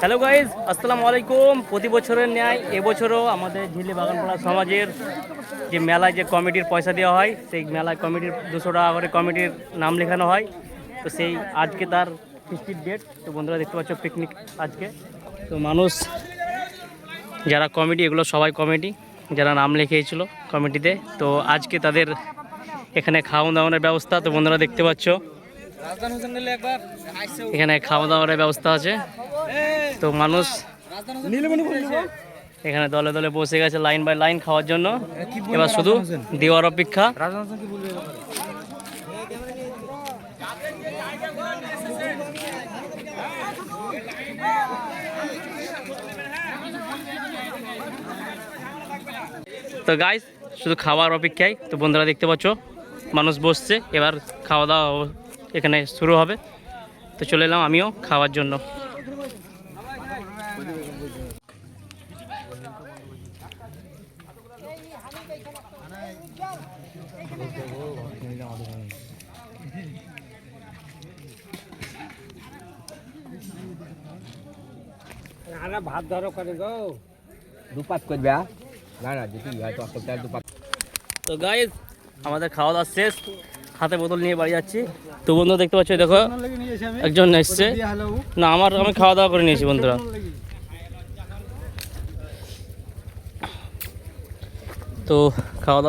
Hello guys, আসসালামু আলাইকুম। প্রতি বছরের ন্যায় এবছরও আমাদের ঝিলি বাগানপাড়া সমাজের যে মেলায় যে কমিটির পয়সা দেওয়া হয়, সেই মেলায় কমিটির 200 টাকা করে কমিটির নাম লেখানো হয়। তো সেই আজকে তার 50 ডেট। তো বন্ধুরা দেখতে পাচ্ছ পিকনিক আজকে। তো মানুষ যারা কমিটি, এগুলো সবাই কমিটি যারা নাম লিখিয়েছিল কমিটিতে। তো আজকে তাদের এখানে খাওয়া দাওয়ানোর ব্যবস্থা। তো বন্ধুরা দেখতে পাচ্ছ এখানে খাওয়া দাওয়ার ব্যবস্থা আছে। তো মানুষ এখানে দলে দলে বসে গেছে লাইন বাই লাইন খাওয়ার জন্য। এবার শুধু দেওয়ার অপেক্ষা। তো গাইস, শুধু খাওয়ার অপেক্ষায়। তো বন্ধুরা দেখতে পাচ্ছ মানুষ বসছে, এবার খাওয়া দাওয়া এখানে শুরু হবে। তো চলে এলাম আমিও খাওয়ার জন্য। ভাত ধরো করে গো দুপাত করবে না না যদি দুপাত। তো গাইস, আমাদের খাওয়া দাওয়া শেষ, হাতে বোতল নিয়ে বাড়ি যাচ্ছি। তো বন্ধু দেখতে পাচ্ছ, দেখো একজন এসছে। না, আমি খাওয়া দাওয়া করে নিয়েছি বন্ধুরা। তো খাওয়া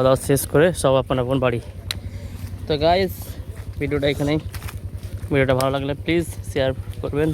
দাওয়া শেষ করে সব আপন আপন বাড়ি। তো গাইস, ভিডিওটা এখানেই। ভিডিওটা ভালো লাগলে প্লিজ শেয়ার করবেন।